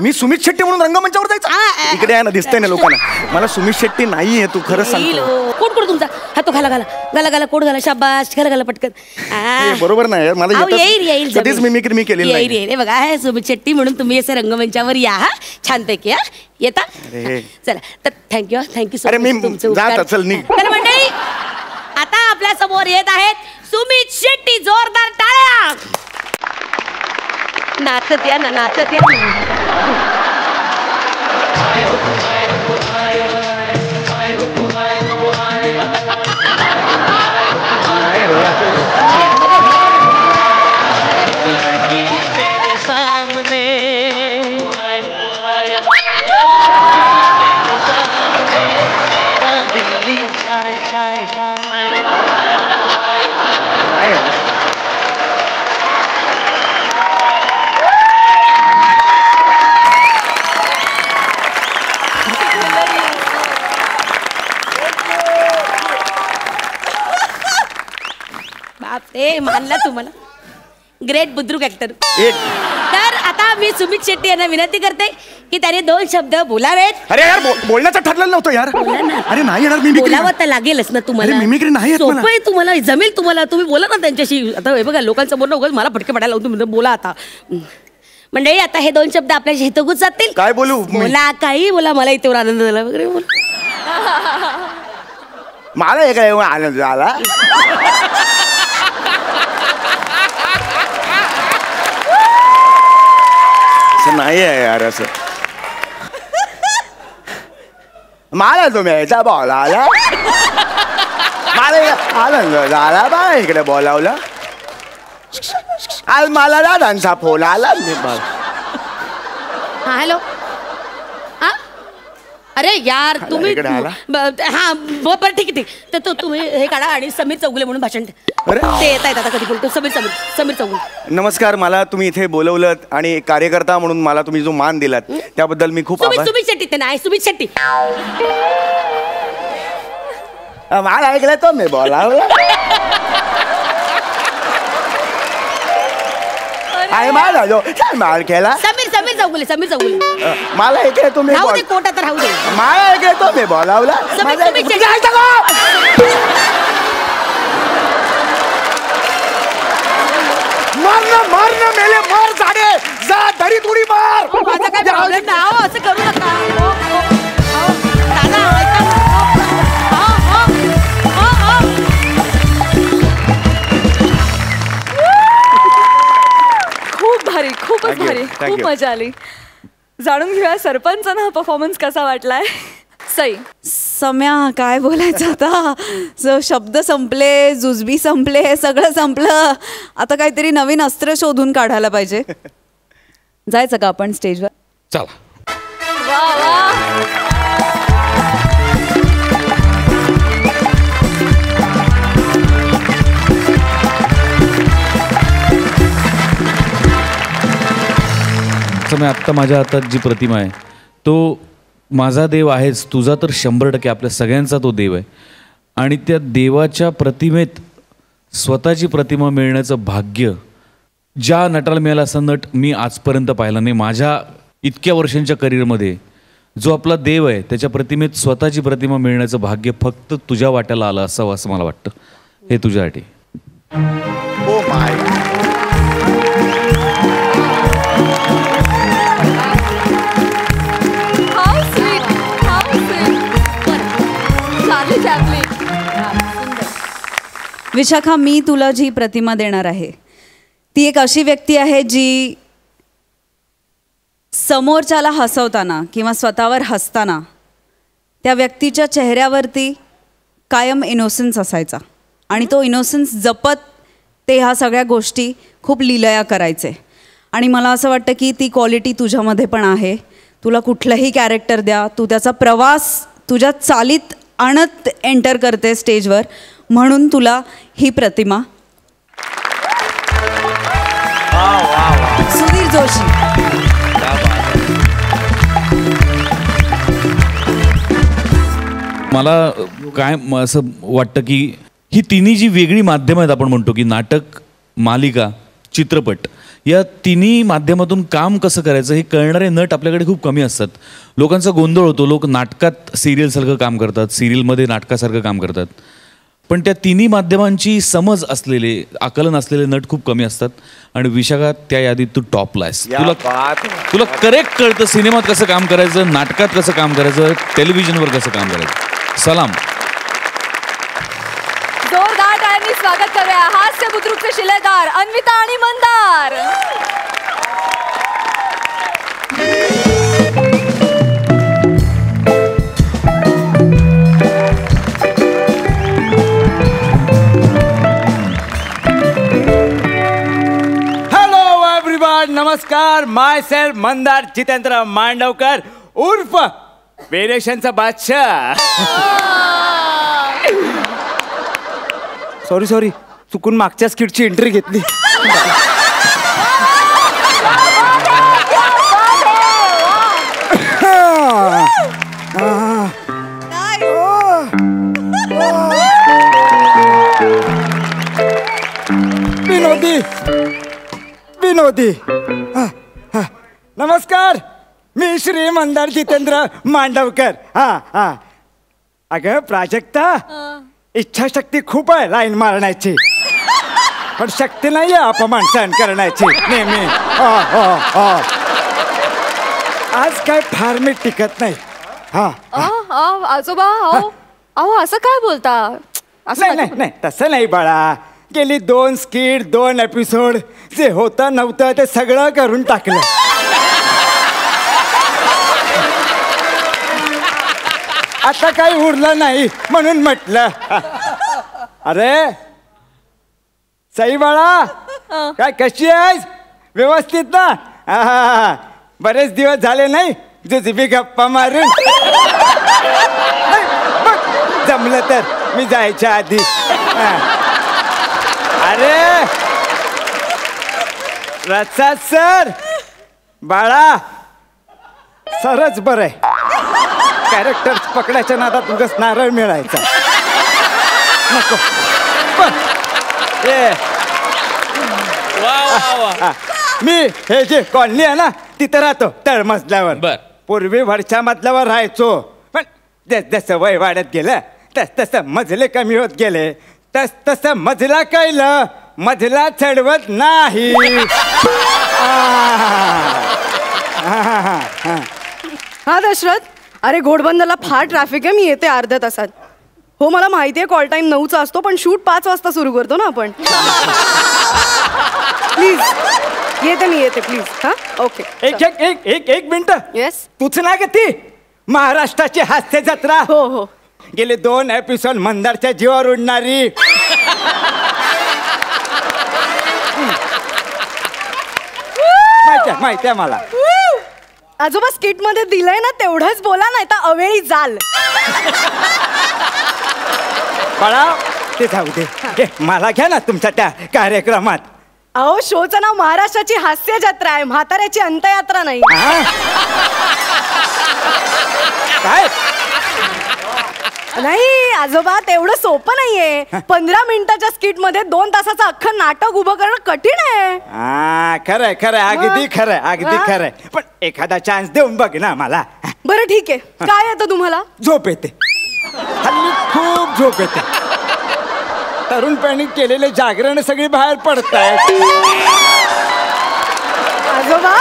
मी सुमित शेट्टी म्हणून रंगमंचावर जायचं इकडे आहे ना दिसतंय ना लोकांना मला सुमित शेट्टी नाही आहे तू खरंच सांगतो कोण कोण तुमचा हा तो घाला घाला घाला घाला कोट घाला शाबाश घाला घाला पटकन हे बरोबर नाही यार, मला अहो, येतच- येईल येईल कधीच जमेल. मिमिक्री मी केलेली येईल नाही. येईल हे बघा हे सुमित शेट्टी म्हणून तुम्ही असं रंगमंचावर या हा छानपैकी हा येता अरे. चला तर थँक्यू सो अरे, मी तुमचं जात उपकार. असेल, निघ. तर मंडळी आता आपल्या समोर येत आहेत सुमित शेट्टी जोरदार टाळ्या. नाचत या ना नाचत या. बापरे मानला तुम्हाला ग्रेट बुद्रुक ऍक्टर. एक तर आता मी सुमित शेट्टी यांना विनंती करते की त्याने 2 शब्द बोलावेत. अरे यार बोलण्याचं ठरलेलं नव्हतं यार बोला ना. अरे नाही येणार मी बोलावं तर लागेलच ना तुम्हाला. अरे, mimicry नाही येत मला. सोपं आहे तुम्हाला जमेल तुम्हाला तुम्ही बोला ना त्यांच्याशी. आता हे बघा लोकांसमोर ना उगाच मला फटके पडायला लावून तुम्ही बोला आता. मंडळी आता हे 2 शब्द आपल्याशी हितगुज जातील. काय बोलू मी? बोला काही बोला मला इथे आनंद झाला वगैरे बोला. मला हे काय आनंद झाला असं नाही आहे यार असं. मला तुम्ही याचा बोलावला, मला आनंद झाला बा इकडे बोलावलं. आज मला दादांचा फोन आला. हा हॅलो. हा अरे यार तुम्ही इकडे आला? हा बरं ठीक आहे. तर तुम्ही हे काढा आणि समीर चौगुले म्हणून भाषण अरे. ते येत आहेत आता कधी बोलतो. समीर चौगुले. नमस्कार. मला तुम्ही इथे बोलवलं आणि कार्यकर्ता म्हणून मला तुम्ही जो मान दिलात त्याबद्दल मी खूप आभार. सुमित शेट्टी ते नाही सुमित शेट्टी. मला ऐकलं तो मी बोलावलं. आहे माझा जो माल केला. समीर चौगुले. मला ऐकलं तुम्ही राहू दे कोटा तर राहू दे. मला ऐकलं तो मी बोलावला. मारणं मेले मार झाडे जा दरी तुडी मार. माझा काय प्रॉब्लेम नाही. अहो, असं करू नका. दादा ऐका. खूपच भारी. खूप मजा आली. जाणून घेऊया सरपंचांना हा परफॉर्मन्स कसा वाटलाय. सई सम्या काय बोलायचं आता. शब्द संपले, जुजबी संपले, सगळं संपलं. आता काहीतरी नवीन अस्त्र शोधून काढायला पाहिजे. जायचं का आपण स्टेजवर? चला. वा वा. मी आत्ता माझ्या हातात जी प्रतिमा आहे तो माझा देव आहेच, तुझा तर 100% आपल्या सगळ्यांचा तो देव आहे. आणि त्या देवाच्या प्रतिमेत स्वतःची प्रतिमा मिळण्याचं भाग्य ज्या नटाला मिळालं असं नट मी आजपर्यंत पाहिला नाही. माझ्या इतक्या वर्षांच्या करिअरमध्ये जो आपला देव आहे त्याच्या प्रतिमेत स्वतःची प्रतिमा मिळण्याचं भाग्य फक्त तुझ्या वाट्याला आलं असावं असं मला वाटतं. हे तुझ्यासाठी. Oh my. विशाखा, मी तुला जी प्रतिमा देणार आहे ती एक अशी व्यक्ती आहे जी समोरच्याला हसवताना किंवा स्वतःवर हसताना त्या व्यक्तीच्या चेहऱ्यावरती कायम इनोसन्स असायचा आणि तो इनोसन्स जपत ते ह्या सगळ्या गोष्टी खूप लीलया करायचे. आणि मला असं वाटतं की ती क्वालिटी तुझ्यामध्ये पण आहे. तुला कुठलंही कॅरेक्टर द्या, तू त्याचा प्रवास तुझ्या चालीत आणत एंटर करते स्टेजवर, म्हणून तुला ही प्रतिमा. सुधीर जोशी. मला काय असं वाटतं की ही तिन्ही जी वेगळी माध्यमं आहेत, आपण म्हणतो की नाटक, मालिका, चित्रपट, या तिन्ही माध्यमातून काम कसं करायचं हे कळणारे नट आपल्याकडे खूप कमी असतात. लोकांचा गोंधळ होतो. लोक नाटकात सिरियलसारखं काम करतात, सिरियलमध्ये नाटकासारखं काम करतात, पण त्या तिन्ही माध्यमांची समज असलेले, आकलन असलेले नट खूप कमी असतात. आणि विशाखा त्या यादीत तू टॉपला आहेस. तुला करेक्ट कळतं सिनेमात कसं काम करायचं, नाटकात कसं काम करायचं, टेलिव्हिजनवर कसं काम करायचं. सलाम. जोरदार टाळ्यांनी स्वागत करूया हास्य बुद्रुकचे शिलेदार अन्विता आणि मंदार. नमस्कार. माय सेल्फ मंदार जितेंद्र मांडवकर उर्फ वेरिएशनचा बादशाह. सॉरी चुकून मागच्या स्किटची एंट्री घेतली. विनोदी. नमस्कार, मी श्री मंदार जितेंद्र मांडवकर. अगं प्राजक्ता, इच्छाशक्ती खूप आहे लाईन मारण्याची, पण शक्ती नाहीये अपमान सहन करण्याची नेहमी. आज काय फार मी टिकत नाही. आजोबा, अहो असं काय बोलता? नाही तसं नाही बाळा. गेली 2 स्किट 2 एपिसोड जे होतं नव्हतं ते सगळं करून टाकलं. आता काही उरलं नाही म्हणून म्हटलं. अरे सई बाळा, काय कशी आहेस? व्यवस्थित ना? हा, बरेच दिवस झाले नाही जुजबी गप्पा मारून. बघ, जमलं तर मी जायच्या आधी. अरे रचा सर, बाळा सरच बरं आहे. कॅरेक्टर पकडायच्या नादात उगाच नारळ मिळायचा नको. मी हे जे कॉलनी आहे ना तिथं राहतो तळमजल्यावर. बर. पूर्वी वरच्या मजल्यावर राहायचो, पण जसं वय वाढत गेलं तसं मजले कमी होत गेले, तसं मजला कळलं मजला चढवत नाही. हा दशरथ, अरे घोडबंदरला फार ट्रॅफिक आहे, मी येते अर्ध्या तासात. हो मला माहिती आहे कॉल टाइम 9चा असतो, पण शूट 5 वाजता सुरू करतो ना आपण. प्लीज मी येते प्लीज. हा ओके. एक मिनिट. येस. तूच ना ग ती महाराष्ट्राची हास्य जत्रा? हो हो. गेले 2 एपिसोड मंदारच्या जीवावर उडणारी. माहिती आहे मला. आजोबा स्किट मध्ये दिलंय ना तेवढंच बोला, नाही तर अवेळी जाल. बाळा ते जाऊ दे. हे, मला घ्या ना तुमच्या त्या कार्यक्रमात. अहो शोचं नाव महाराष्ट्राची हास्य जत्रा आहे, म्हाताऱ्याची अंत्ययात्रा नाही. काय? नाही आजोबा, तेवढं सोपं नाहीये. 15 मिनिटाच्या स्किट मध्ये 2 तासाचं अख्खं नाटक उभं करणं कठीण आहे. खरंय अगदी खरंय. पण एखादा चान्स देऊन बघ ना मला. बरं ठीक आहे. काय येतं तुम्हाला? झोप येते. हल्ली खूप झोप येते. तरुणपणी केलेले जागरण सगळी बाहेर पडतायत. आजोबा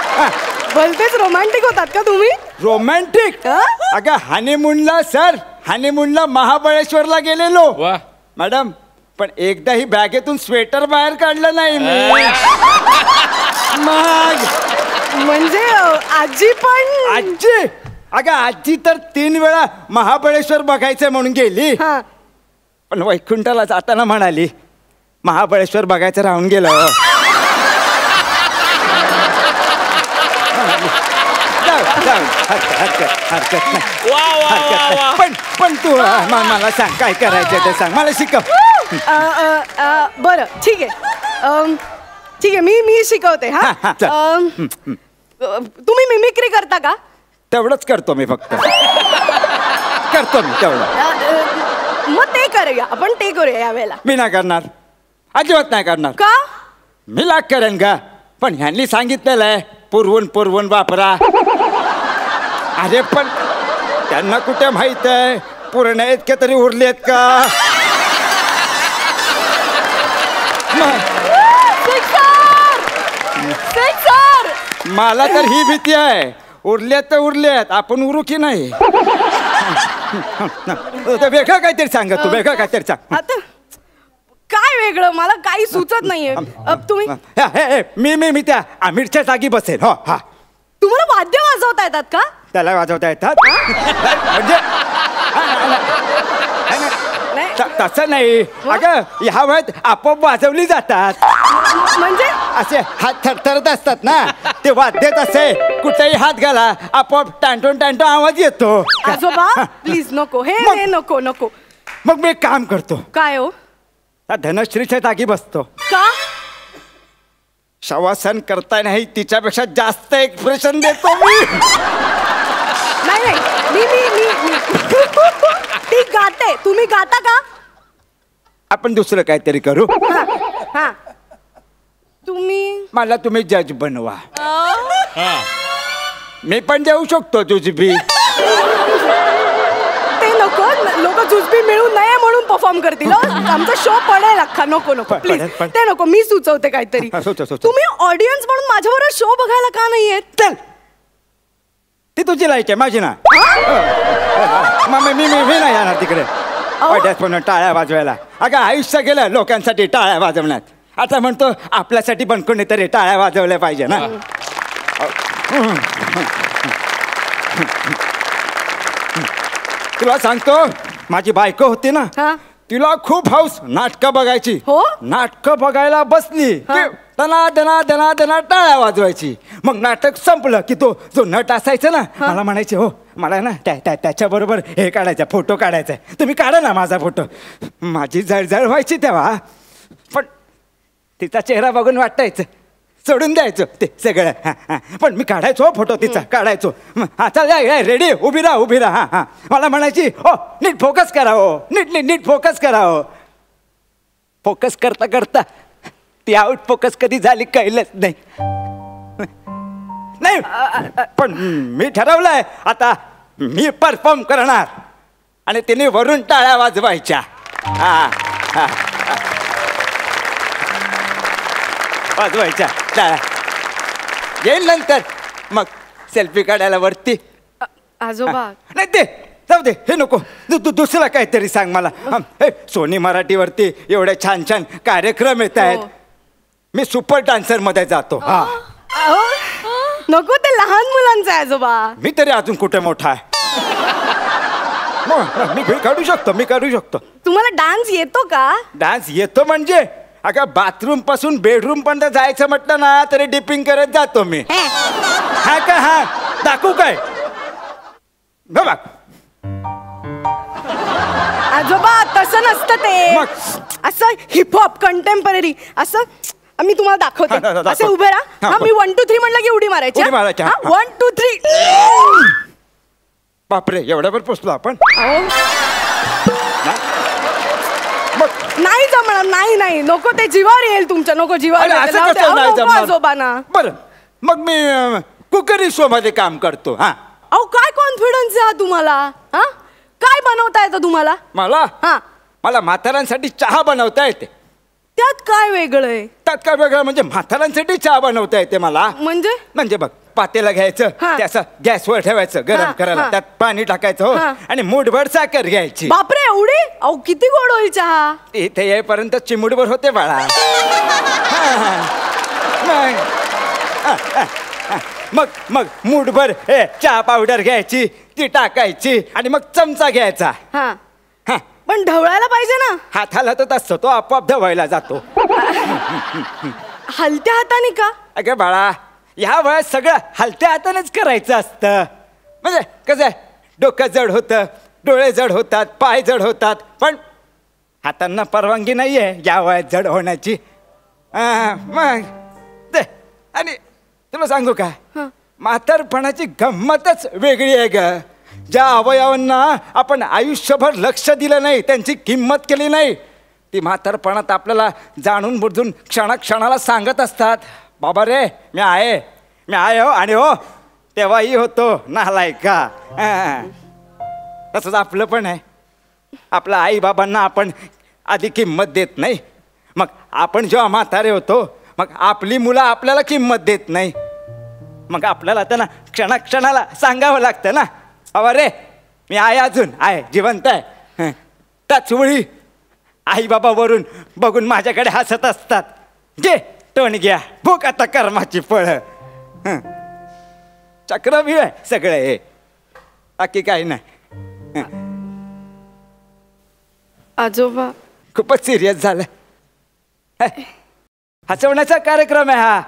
भलतेच रोमॅन्टिक होतात का तुम्ही? रोमॅन्टिक? अगं हनीमूनला महाबळेश्वरला गेलेलो. वा. मॅडम, पण एकदाही बॅगेतून स्वेटर बाहेर काढलं नाही मी. मग म्हणजे आजी पण? आजी? अगं आजी तर 3 वेळा महाबळेश्वर बघायचं म्हणून गेली, पण वैकुंठाला जाताना म्हणाली महाबळेश्वर बघायचं राहून गेलं. हरकत नाही. पण तू मला सांग काय करायचं ते सांग, मला शिकव. बरं ठीक आहे. मी शिकवते. हा तुम्ही मिमिक्री करता का? तेवढंच करतो मी, फक्त करतो मी तेवढं. मग ते करूया आपण, ते करूया यावेळेला. मी नाही करणार, अजिबात नाही करणार. का? मी लाग करेन का? पण ह्यांनी सांगितलेलं आहे पुरवून वापरा. अरे पण त्यांना कुठे माहित आहे पूर्ण इतके तरी उरलेत का? मला तर ही भीती आहे, उरलेत तर उरलेत, आपण उरू की नाही. वेगळं काहीतरी सांग तू, वेगळं काहीतरी सांग. आता काय वेगळं, मला काही सुचत नाहीये. तुम्ही मी त्या आमिरच्या जागी बसेल. हो हा. तुम्हाला वाद्य वाजवता येतात का? त्याला वाजवता येतात म्हणजे तसं नाही. अगं ह्या वयात आपोआप वाजवली जातात. म्हणजे असे हात थरथरत असतात ना, ते वाद्यच असे कुठेही हात घाला आपोआप टांटून आवाज येतो. आजोबा प्लीज नको, हे नको. मग मी एक काम करतो. काय हो? धनश्रीच्या जागी बसतो. का? शवासन करता नाही तिच्यापेक्षा जास्त एक्सप्रेशन देतो मी. नाही मी ती गाते, तुम्ही गाता का? आपण दुसरं काहीतरी करू. मला तुम्ही जज बनवा. मी पण देऊ शकतो जुजबी. ते नको, लोक जुजबी मिळू नये म्हणून परफॉर्म करतील. आमचा शो पडेल अख्खा. नको प्लीज, ते नको. मी सुचवते काहीतरी. तुम्ही ऑडियन्स म्हणून माझ्याबरोबर शो बघायला का नाही येत? चल, ती तुझी लायक आहे, माझी ना. मी नाही जाणार तिकडे पण टाळ्या वाजवायला. अगं आयुष्य गेलं लोकांसाठी टाळ्या वाजवण्यात. आता म्हणतो आपल्यासाठी पण कोणीतरी टाळ्या वाजवल्या पाहिजे ना. तुला सांगतो माझी बायको होती ना हा. तिला खूप हौस नाटकं बघायची. हो? नाटकं बघायला बसली की दना दना दना दना टाळ्या वाजवायची. मग नाटक संपलं की तो जो नट असायचा ना मला म्हणायचे हो मला ना त्याच्याबरोबर हे काढायचं फोटो काढायचा आहे, तुम्ही काढा ना माझा फोटो. माझी जळजळ व्हायची तेव्हा, पण तिचा चेहरा बघून वाटायचं सोडून द्यायचो ते सगळं. पण मी काढायचो फोटो तिचा काढायचो. हा चल रेडी उभी राहा हां हां. मला म्हणायची हो नीट फोकस करा हो नीट फोकस करा हो. फोकस करता करता ती आउट फोकस कधी झाली कळलंच नाही. पण मी ठरवलंय आता मी परफॉर्म करणार आणि तिने वरून टाळ्या वाजवायच्या. वाजवायच्या टाळ्या. येईल नंतर मग सेल्फी काढायला वरती. आजोबा नाही ते जाऊ दे हे नको. दुसरं काहीतरी सांग मला. सोनी मराठीवरती एवढे छान छान कार्यक्रम येत आहेत. मी सुपर डान्सर मध्ये जातो. हा नको ते लहान मुलांचं आहे आजोबा. मी तरी अजून कुठे मोठा आहे. मी काढू शकतो. तुम्हाला डान्स येतो का? डान्स येतो म्हणजे अगं बाथरूम पासून बेडरूम पर्यंत जायचं म्हटलं ना तरी डिपिंग करत जातो मी. हा का हा दाखवू काय बघ. आजोबा तसं नसतं ते. मग? असं हिपहॉप कंटेम्पररी असं मी तुम्हाला दाखवते. दाखव. असं उभे राहा. हा मी 1 2 3 म्हणलं की उडी मारायची. उडी मारायची, हा. 1 2 3. बापरे एवढ्यावर पोचलो आपण. नाही जमणार. नाही नको ते जीवावर येईल तुमच्या. नको जीवावर अरे, येईल. असं जाऊ दे. कसं नाही नको जमणार? आजोबांना. बरं मग मी कुकरी शो मध्ये काम करतो. हा अहो काय कॉन्फिडन्स आहे हा तुम्हाला? हा काय बनवता येतं तुम्हाला? मला म्हाताऱ्यांसाठी चहा बनवता येते. त्यात काय वेगळं आहे? त्यात काय वेगळं म्हणजे म्हाताऱ्यांसाठी चहा बनवता येते मला. म्हणजे बघ पातेला घ्यायचं त्याचं गॅसवर ठेवायचं गरम करायला, त्यात पाणी टाकायचं हो आणि मूठभर साखर घ्यायची. बापरे एवढी? अहो किती गोड होईल चहा. इथे येईपर्यंत चिमुडभर होते बाळा. मग मूठभर चहा पावडर घ्यायची ती टाकायची आणि मग चमचा घ्यायचा. पण ढवळायला पाहिजे ना. हात हलतच असतो तो आपोआप ढवळला जातो. हलत्या हाताने का? अगं बाळा ह्या वयात सगळं हलत्या हातानेच करायचं असतं. म्हणजे कसं आहे डोकं जड होतं, डोळे जड होतात, पाय जड होतात, पण हातांना परवानगी नाहीये या वयात जड होण्याची. मग ते आणि तुला सांगू का म्हातारपणाची गंमतच वेगळी आहे ग. ज्या अवयवांना आपण आयुष्यभर लक्ष दिलं नाही, त्यांची किंमत केली नाही, ती म्हातारपणात आपल्याला जाणून बुजून क्षणाक्षणाला सांगत असतात बाबा रे मी आहे हो. आणि हो तेव्हाही होतो नालायका. तसंच आपलं पण आहे. आपल्या आई बाबांना आपण आधी किंमत देत नाही, मग आपण जेव्हा म्हातारे होतो मग आपली मुलं आपल्याला किंमत देत नाही, मग आपल्याला त्यांना क्षणाक्षणाला सांगावं लागतं ना बाबा रे मी आहे, अजून आहे, जिवंत आहे. त्याच वेळी आई बाबा वरून बघून माझ्याकडे हसत असतात. घे टोन घ्या भूक आता कर्माची फळं. चक्रव्यूह आहे सगळं हे, बाकी काही नाही. आजोबा खूपच सिरियस झालं. हसवण्याचा कार्यक्रम आहे हा,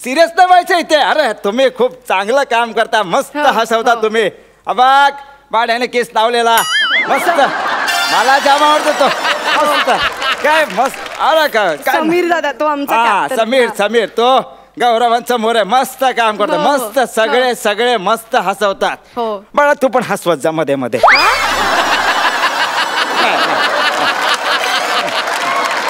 सिरियस नाही व्हायचं इथे. अरे तुम्ही खूप चांगलं काम करता, मस्त हसवता तुम्ही. अबाक भाड्याने केस लावलेला मस्त, मला जाम आवडतो तो मस्त. काय मस्त. अरे काय समीर दादा तो आमचा समीर तो गौरवांचा मोर आहे, मस्त काम करतो. मस्त सगळे मस्त हसवतात. बळा तू पण हसवत जा मध्ये मध्ये.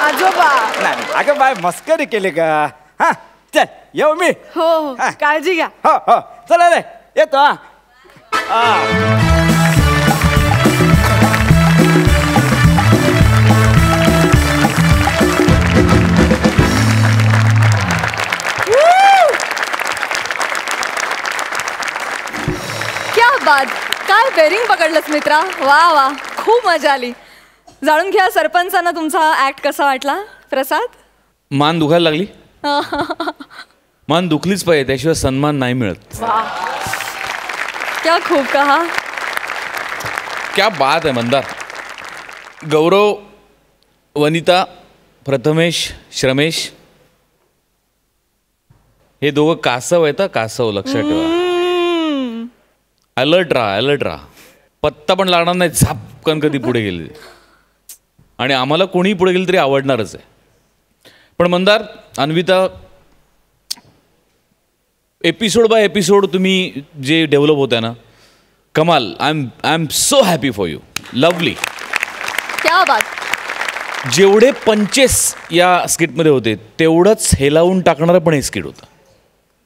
आजोबा नाही अगं बाय मस्करी केली का. हा चल येऊ मी. हो काळजी घ्या. हो चला रे येतो. हा क्या बात. काय बेरिंग पकडलंस मित्रा. वा खूप मजा आली. जाणून घ्या सरपंचांना तुमचा ऍक्ट कसा वाटला. प्रसाद मान दुखायला लागली. मान दुखलीच पाहिजे, त्याशिवाय सन्मान नाही मिळत. क्या खूप कहा. क्या बात आहे मंदार. गौरव, वनिता, प्रथमेश, श्रमेश हे दोघं कासव आहेत. कासव लक्षात ठेवा. अलर्ट राहा. पत्ता पण लागणार नाही. झापकन कधी पुढे गेले आणि आम्हाला कोणी पुढे गेलं तरी आवडणारच आहे. पण Mandar, Anvita, episode by episode तुम्ही जे डेव्हलप होत्या ना, कमाल. I am so happy for you. Lovely. क्या बात. जेवढे पंचेस या स्किटमध्ये होते तेवढंच हेलावून टाकणारं पण हे स्किट होतं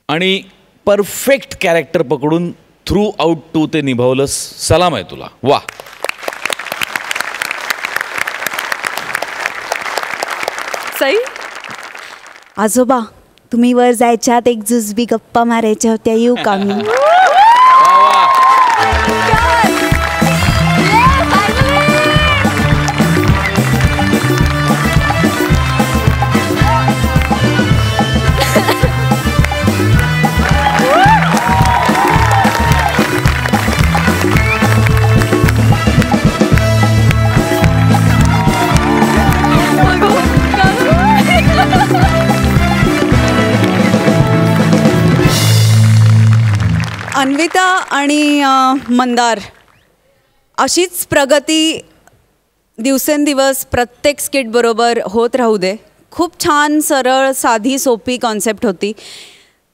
आणि परफेक्ट कॅरेक्टर पकडून थ्रू आउट टू ते निभावलंस. सलाम आहे तुला. वा. सई. आजोबा, तुम्ही वर जायच्या आत एक जुजबी गप्पा मारायच्या होत्या, येऊ का मी? अन्विता आणि मंदार, अशीच प्रगती दिवसेंदिवस प्रत्येक स्किट बरोबर होत राहू दे. खूप छान, सरळ, साधी, सोपी कॉन्सेप्ट होती.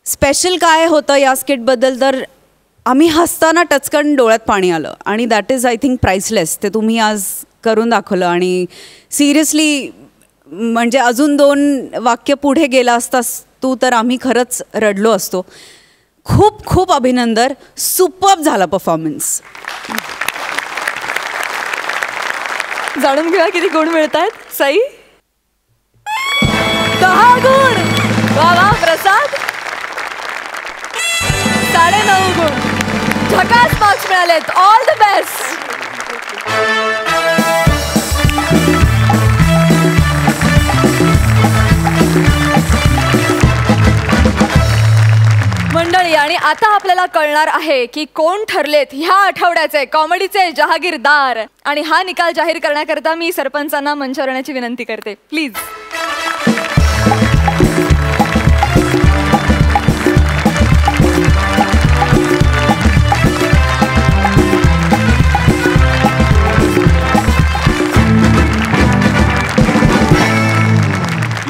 स्पेशल काय होतं या स्किटबद्दल तर आम्ही हसताना टचकन डोळ्यात पाणी आलं आणि that is I think priceless. ते तुम्ही आज करून दाखवलं आणि सिरियसली म्हणजे अजून 2 वाक्य पुढे गेला असतास तू तर आम्ही खरंच रडलो असतो. खूप खूप अभिनंदन. सुपर्ब झाला परफॉर्मन्स. जाणून घेऊया किती गुण मिळत आहेत. सई. 10 गुण. वा वा. प्रसाद. 9.5 गुण. झकास मार्क्स मिळालेत. All the best. मंडळी, आणि आता आपल्याला कळणार आहे की कोण ठरलेत ह्या आठवड्याचे कॉमेडीचे जहागीरदार. आणि हा निकाल जाहीर करण्याकरता मी सरपंचांना मंचावर येण्याची विनंती करते. प्लीज.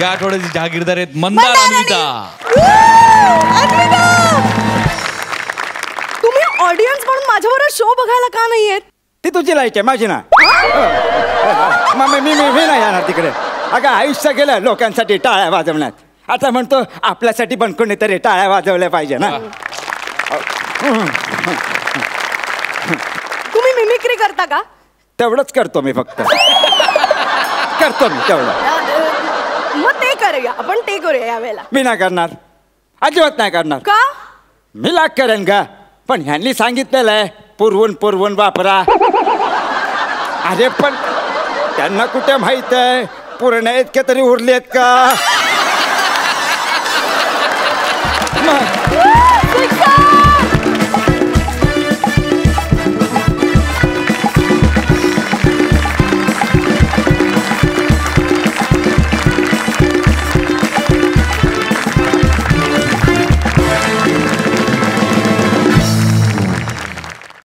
या आठवड्याचे जहागीरदार आहेत मंदार, अन्विता. तुम्ही ऑडियन्स म्हणून माझ्याबरोबर शो बघायला का नाही येत? ती तुझी लाईक आहे, माझी ना. मी नाही येणार तिकडे. अगं आयुष्य गेलं लोकांसाठी टाळ्या वाजवण्यात. आता म्हणतो आपल्यासाठी पण कोणीतरी टाळ्या वाजवल्या पाहिजे ना. तुम्ही मिमिक्री करता का? तेवढंच करतो मी, फक्त करतो मी तेवढं. मग ते करूया आपण, ते करूया यावेळेला. मी नाही करणार, अजिबात नाही करणार. का? मी लाग करेन का, पण ह्यांनी सांगितलेलं आहे पुरवून वापरा. अरे पण त्यांना कुठे माहित आहे पुरणे इतके तरी उरलेत का?